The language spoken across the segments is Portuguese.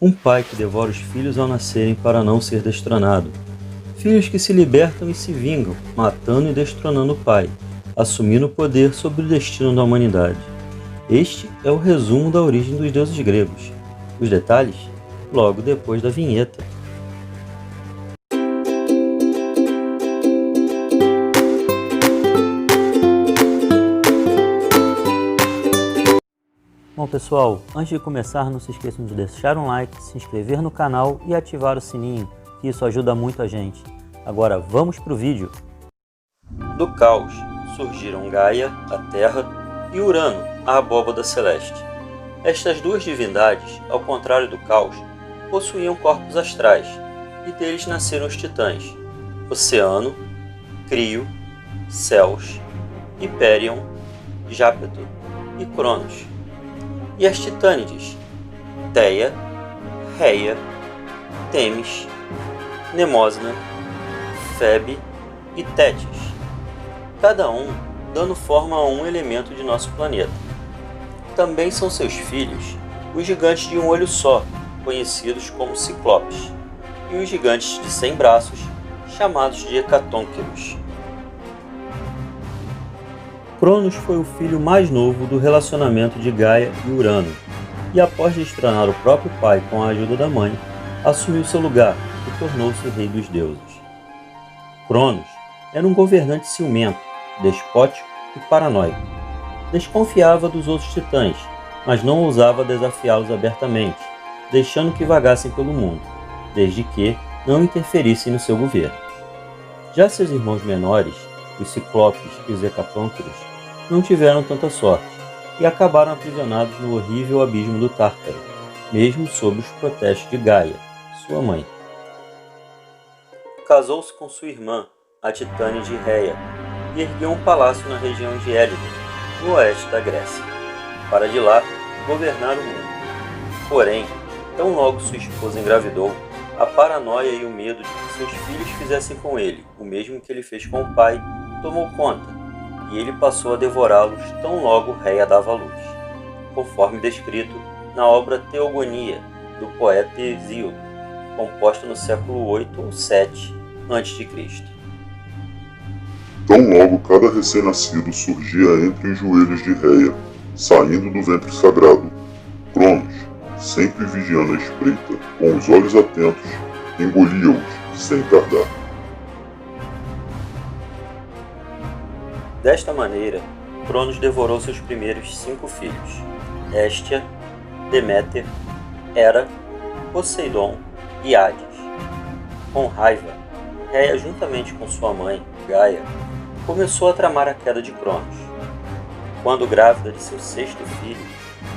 Um pai que devora os filhos ao nascerem para não ser destronado. Filhos que se libertam e se vingam, matando e destronando o pai, assumindo o poder sobre o destino da humanidade. Este é o resumo da origem dos deuses gregos. Os detalhes, logo depois da vinheta. Bom pessoal, antes de começar não se esqueçam de deixar um like, se inscrever no canal e ativar o sininho, que isso ajuda muito a gente. Agora vamos para o vídeo. Do caos surgiram Gaia, a Terra, e Urano, a abóbada celeste. Estas duas divindades, ao contrário do caos, possuíam corpos astrais, e deles nasceram os titãs, Oceano, Crio, Céus, Hiperion, Jápeto e Cronos. E as titânides, Theia, Reia, Temis, Mnemosna, Febe e Tétis, cada um dando forma a um elemento de nosso planeta. Também são seus filhos os gigantes de um olho só, conhecidos como Ciclopes, e os gigantes de 100 braços, chamados de Hecatônqueros. Cronos foi o filho mais novo do relacionamento de Gaia e Urano, e após destronar o próprio pai com a ajuda da mãe, assumiu seu lugar e tornou-se o rei dos deuses. Cronos era um governante ciumento, despótico e paranoico. Desconfiava dos outros titãs, mas não ousava desafiá-los abertamente, deixando que vagassem pelo mundo, desde que não interferissem no seu governo. Já seus irmãos menores, os Ciclopes e os Hecatônqueros, não tiveram tanta sorte e acabaram aprisionados no horrível abismo do Tártaro, mesmo sob os protestos de Gaia, sua mãe. Casou-se com sua irmã, a titânide Reia, e ergueu um palácio na região de Élide, no oeste da Grécia, para de lá governar o mundo. Porém, tão logo sua esposa engravidou, a paranoia e o medo de que seus filhos fizessem com ele o mesmo que ele fez com o pai tomou conta, e ele passou a devorá-los tão logo Reia dava à luz, conforme descrito na obra Teogonia, do poeta Hesíodo, composta no século 8 ou 7 a.C. Tão logo cada recém-nascido surgia entre os joelhos de Reia, saindo do ventre sagrado, Cronos, sempre vigiando a espreita, com os olhos atentos, engolia-os sem tardar. Desta maneira, Cronos devorou seus primeiros 5 filhos, Hestia, Deméter, Hera, Poseidon e Hades. Com raiva, Reia, juntamente com sua mãe, Gaia, começou a tramar a queda de Cronos. Quando grávida de seu 6º filho,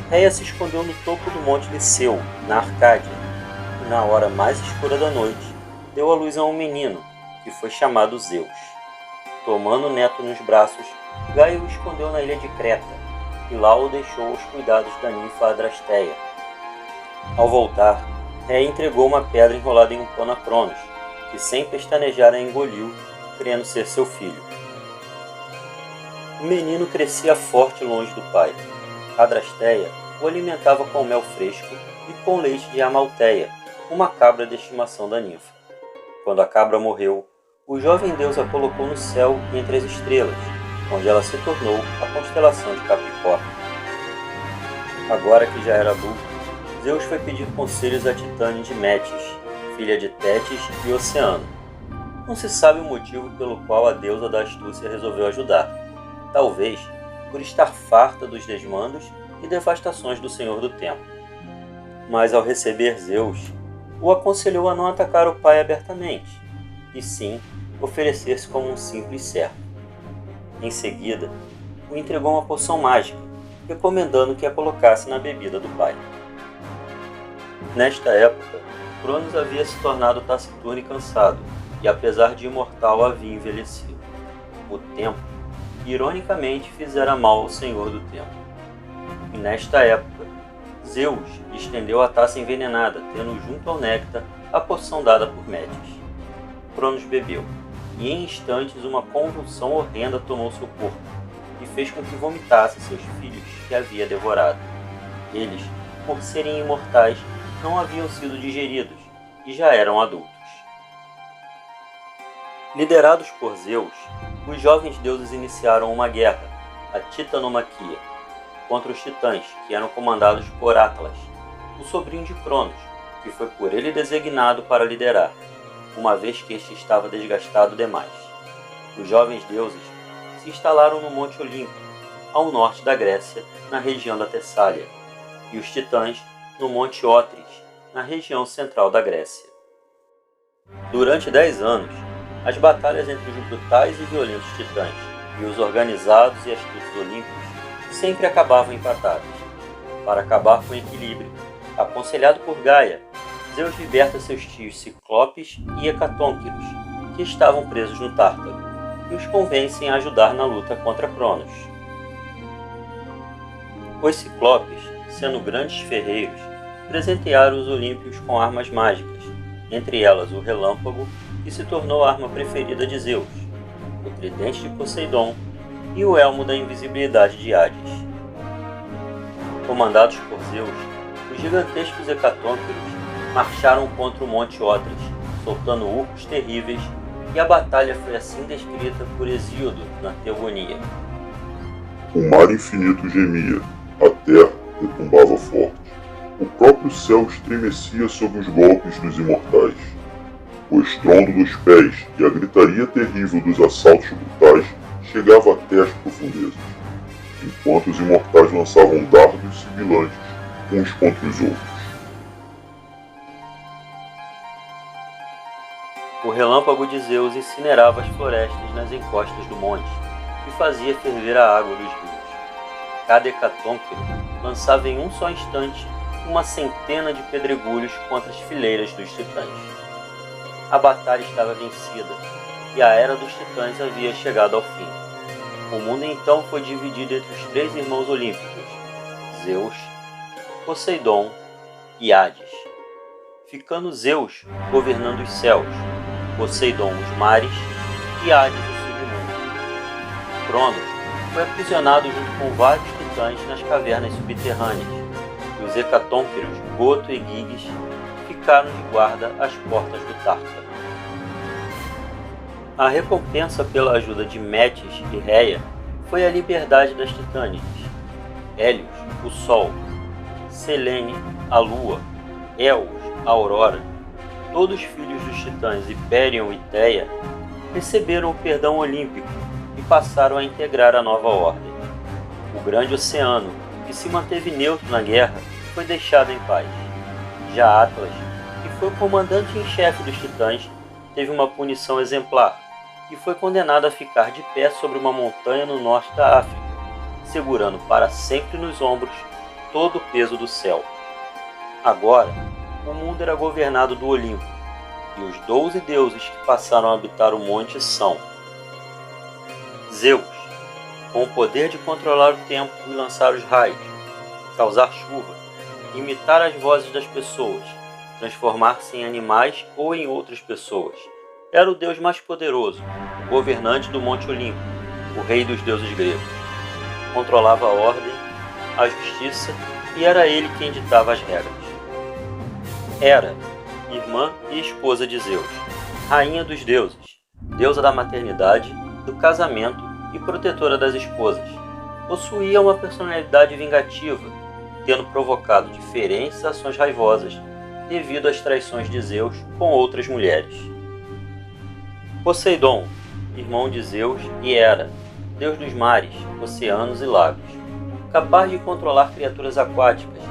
Reia se escondeu no topo do monte Liceu, na Arcádia, e na hora mais escura da noite, deu à luz a um menino, que foi chamado Zeus. Tomando o neto nos braços, Gaia o escondeu na ilha de Creta, e lá o deixou aos cuidados da ninfa Adrasteia. Ao voltar, Reia entregou uma pedra enrolada em um pano a Cronos, que sem pestanejar a engoliu, crendo ser seu filho. O menino crescia forte longe do pai. Adrasteia o alimentava com mel fresco e com leite de Amalteia, uma cabra de estimação da ninfa. Quando a cabra morreu, o jovem deus a colocou no céu entre as estrelas, onde ela se tornou a constelação de Capricórnio. Agora que já era adulto, Zeus foi pedir conselhos à titânide Metis, filha de Tétis e Oceano. Não se sabe o motivo pelo qual a deusa da astúcia resolveu ajudar. Talvez por estar farta dos desmandos e devastações do Senhor do Tempo. Mas ao receber Zeus, o aconselhou a não atacar o pai abertamente, e sim oferecer-se como um simples servo. Em seguida, o entregou uma poção mágica, recomendando que a colocasse na bebida do pai. Nesta época, Cronos havia se tornado taciturno e cansado, e apesar de imortal havia envelhecido. O tempo, ironicamente, fizera mal ao Senhor do Tempo. E nesta época, Zeus estendeu a taça envenenada, tendo junto ao néctar a poção dada por Metis. Cronos bebeu, e em instantes uma convulsão horrenda tomou seu corpo, e fez com que vomitasse seus filhos que havia devorado. Eles, por serem imortais, não haviam sido digeridos e já eram adultos. Liderados por Zeus, os jovens deuses iniciaram uma guerra, a Titanomaquia, contra os titãs, que eram comandados por Atlas, o sobrinho de Cronos, que foi por ele designado para liderar, uma vez que este estava desgastado demais. Os jovens deuses se instalaram no Monte Olimpo, ao norte da Grécia, na região da Tessália, e os titãs no Monte Otris, na região central da Grécia. Durante 10 anos, as batalhas entre os brutais e violentos titãs e os organizados e astutos olímpicos sempre acabavam empatados. Para acabar com o equilíbrio, aconselhado por Gaia, Zeus liberta seus tios Ciclopes e Hecatônquiros, que estavam presos no Tártaro, e os convencem a ajudar na luta contra Cronos. Os Ciclopes, sendo grandes ferreiros, presentearam os olímpios com armas mágicas, entre elas o relâmpago, que se tornou a arma preferida de Zeus, o tridente de Poseidon e o elmo da invisibilidade de Hades. Comandados por Zeus, os gigantescos hecatônquiros marcharam contra o Monte Otris, soltando urcos terríveis, e a batalha foi assim descrita por Hesíodo na Teogonia. O mar infinito gemia, a terra retumbava forte. O próprio céu estremecia sob os golpes dos imortais. O estrondo dos pés e a gritaria terrível dos assaltos brutais chegava até as profundezas, enquanto os imortais lançavam dardos sibilantes uns contra os outros. O relâmpago de Zeus incinerava as florestas nas encostas do monte e fazia ferver a água dos rios. Cada hecatônquiro lançava em um só instante uma centena de pedregulhos contra as fileiras dos titãs. A batalha estava vencida e a era dos titãs havia chegado ao fim. O mundo então foi dividido entre os 3 irmãos olímpicos, Zeus, Poseidon e Hades, ficando Zeus governando os céus, Poseidon os mares e Hades o submundo. Cronos foi aprisionado junto com vários titãs nas cavernas subterrâneas, e os hecatônquiros Goto e Gyges ficaram de guarda às portas do Tártaro. A recompensa pela ajuda de Metis e Reia foi a liberdade das titânicas. Hélios, o Sol, Selene, a Lua, Eos, a Aurora, todos filhos dos titãs Hipérion e Theia, receberam o perdão olímpico e passaram a integrar a nova ordem. O grande oceano, que se manteve neutro na guerra, foi deixado em paz. Já Atlas, que foi o comandante em chefe dos titãs, teve uma punição exemplar e foi condenado a ficar de pé sobre uma montanha no norte da África, segurando para sempre nos ombros todo o peso do céu. Agora, o mundo era governado do Olimpo, e os 12 deuses que passaram a habitar o monte são Zeus, com o poder de controlar o tempo e lançar os raios, causar chuva, imitar as vozes das pessoas, transformar-se em animais ou em outras pessoas. Era o deus mais poderoso, o governante do Monte Olimpo, o rei dos deuses gregos. Controlava a ordem, a justiça e era ele quem ditava as regras. Hera, irmã e esposa de Zeus, rainha dos deuses, deusa da maternidade, do casamento e protetora das esposas, possuía uma personalidade vingativa, tendo provocado diferentes ações raivosas devido às traições de Zeus com outras mulheres. Poseidon, irmão de Zeus e Hera, deus dos mares, oceanos e lagos, capaz de controlar criaturas aquáticas,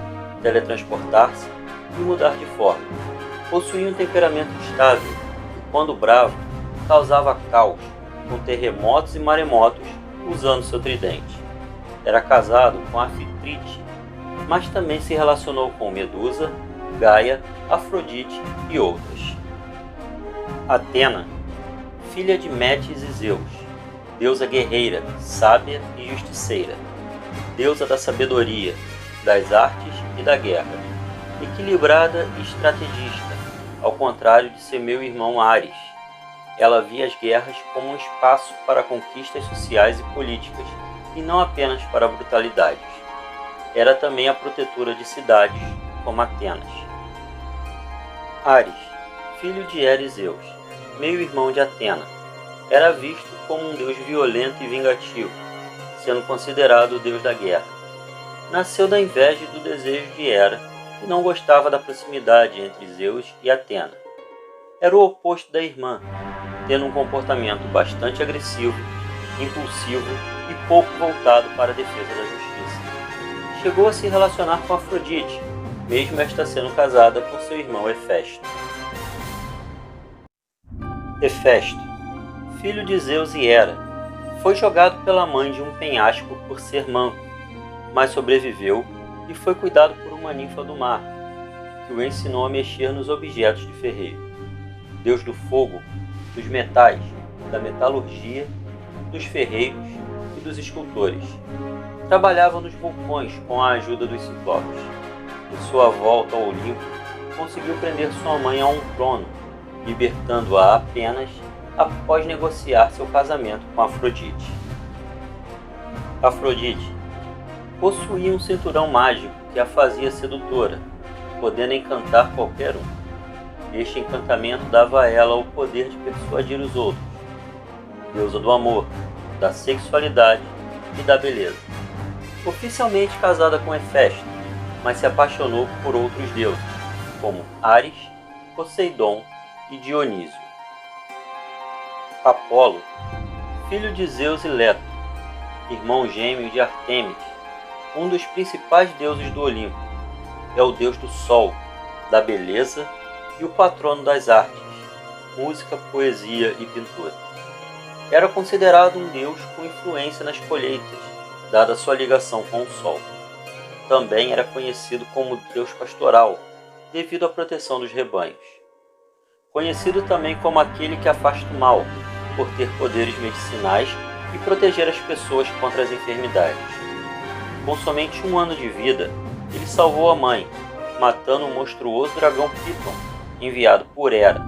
teletransportar-se e mudar de forma. Possuía um temperamento estável e, quando bravo, causava caos, com terremotos e maremotos, usando seu tridente. Era casado com Anfitrite, mas também se relacionou com Medusa, Gaia, Afrodite e outras. Atena, filha de Metis e Zeus, deusa guerreira, sábia e justiceira, deusa da sabedoria, das artes e da guerra, equilibrada e estrategista, ao contrário de seu irmão Ares. Ela via as guerras como um espaço para conquistas sociais e políticas, e não apenas para brutalidades. Era também a protetora de cidades, como Atenas. Ares, filho de Hera e Zeus, meio-irmão de Atena, era visto como um deus violento e vingativo, sendo considerado o deus da guerra. Nasceu da inveja e do desejo de Hera, que não gostava da proximidade entre Zeus e Atena. Era o oposto da irmã, tendo um comportamento bastante agressivo, impulsivo e pouco voltado para a defesa da justiça. Chegou a se relacionar com Afrodite, mesmo esta sendo casada com seu irmão Hefesto. Hefesto, filho de Zeus e Hera, foi jogado pela mãe de um penhasco por ser manco, mas sobreviveu e foi cuidado por uma ninfa do mar, que o ensinou a mexer nos objetos de ferreiro. Deus do fogo, dos metais, da metalurgia, dos ferreiros e dos escultores. Trabalhava nos vulcões com a ajuda dos ciclopes. Em sua volta ao Olimpo, conseguiu prender sua mãe a um trono, libertando-a apenas após negociar seu casamento com Afrodite. Afrodite possuía um cinturão mágico que a fazia sedutora, podendo encantar qualquer um. Este encantamento dava a ela o poder de persuadir os outros. Deusa do amor, da sexualidade e da beleza. Oficialmente casada com Hefesto, mas se apaixonou por outros deuses, como Ares, Poseidon e Dionísio. Apolo, filho de Zeus e Leto, irmão gêmeo de Ártemis, um dos principais deuses do Olimpo, é o deus do sol, da beleza e o patrono das artes, música, poesia e pintura. Era considerado um deus com influência nas colheitas, dada sua ligação com o sol. Também era conhecido como deus pastoral, devido à proteção dos rebanhos. Conhecido também como aquele que afasta o mal, por ter poderes medicinais e proteger as pessoas contra as enfermidades. Com somente 1 ano de vida, ele salvou a mãe, matando o monstruoso dragão Piton, enviado por Hera.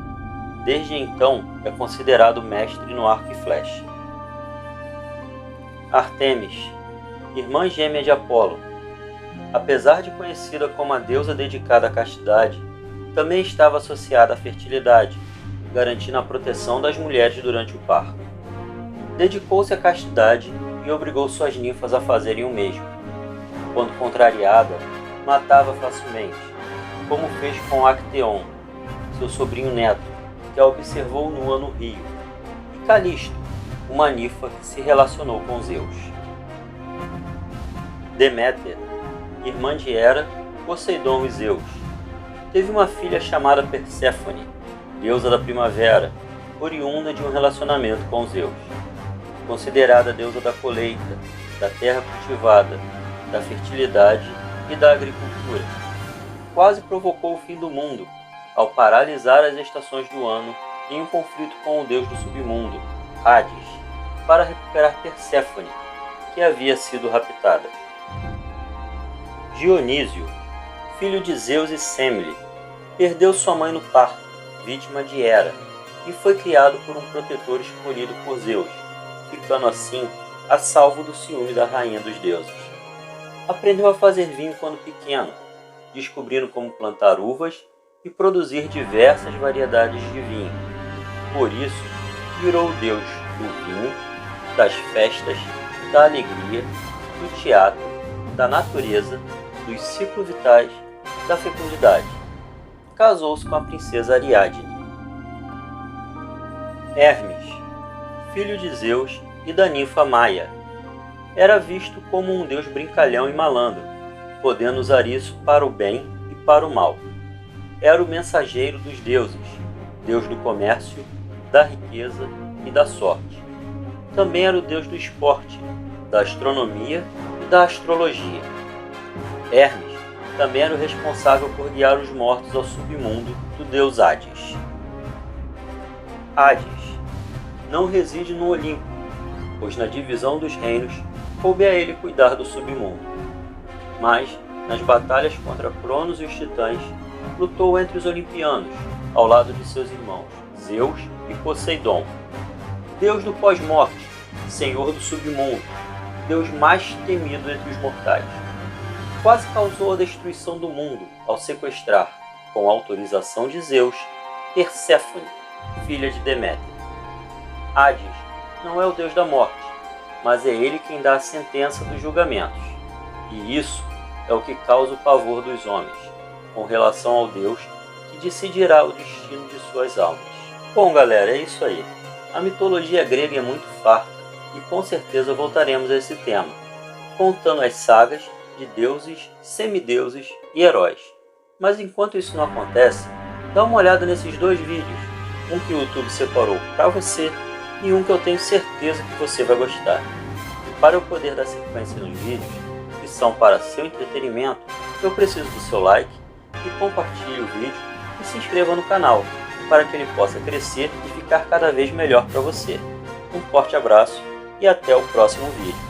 Desde então, é considerado mestre no arco e flecha. Ártemis, irmã gêmea de Apolo. Apesar de conhecida como a deusa dedicada à castidade, também estava associada à fertilidade, garantindo a proteção das mulheres durante o parto. Dedicou-se à castidade e obrigou suas ninfas a fazerem o mesmo. Quando contrariada, matava facilmente, como fez com Acteon, seu sobrinho neto, que a observou nua no rio, e Calisto, uma ninfa que se relacionou com Zeus. Deméter, irmã de Hera, Poseidon e Zeus, teve uma filha chamada Perséfone, deusa da primavera, oriunda de um relacionamento com Zeus. Considerada deusa da colheita, da terra cultivada, da fertilidade e da agricultura. Quase provocou o fim do mundo, ao paralisar as estações do ano em um conflito com o deus do submundo, Hades, para recuperar Perséfone, que havia sido raptada. Dionísio, filho de Zeus e Semele, perdeu sua mãe no parto, vítima de Hera, e foi criado por um protetor escolhido por Zeus, ficando assim a salvo do ciúme da rainha dos deuses. Aprendeu a fazer vinho quando pequeno, descobrindo como plantar uvas e produzir diversas variedades de vinho. Por isso, virou o deus do vinho, das festas, da alegria, do teatro, da natureza, dos ciclos vitais, da fecundidade. Casou-se com a princesa Ariadne. Hermes, filho de Zeus e da ninfa Maia, era visto como um deus brincalhão e malandro, podendo usar isso para o bem e para o mal. Era o mensageiro dos deuses, deus do comércio, da riqueza e da sorte. Também era o deus do esporte, da astronomia e da astrologia. Hermes também era o responsável por guiar os mortos ao submundo do deus Hades. Hades não reside no Olimpo, pois na divisão dos reinos coube a ele cuidar do submundo. Mas, nas batalhas contra Cronos e os titãs, lutou entre os olimpianos, ao lado de seus irmãos Zeus e Poseidon. Deus do pós-morte, senhor do submundo, Deus mais temido entre os mortais. Quase causou a destruição do mundo ao sequestrar, com autorização de Zeus, Perséfone, filha de Deméter. Hades não é o deus da morte, mas é ele quem dá a sentença dos julgamentos. E isso é o que causa o pavor dos homens, com relação ao Deus que decidirá o destino de suas almas. Bom, galera, é isso aí. A mitologia grega é muito farta e com certeza voltaremos a esse tema, contando as sagas de deuses, semideuses e heróis. Mas enquanto isso não acontece, dá uma olhada nesses dois vídeos, um que o YouTube separou para você e um que eu tenho certeza que você vai gostar. E para eu poder dar sequência nos vídeos, que são para seu entretenimento, eu preciso do seu like, e compartilhe o vídeo e se inscreva no canal, para que ele possa crescer e ficar cada vez melhor para você. Um forte abraço e até o próximo vídeo.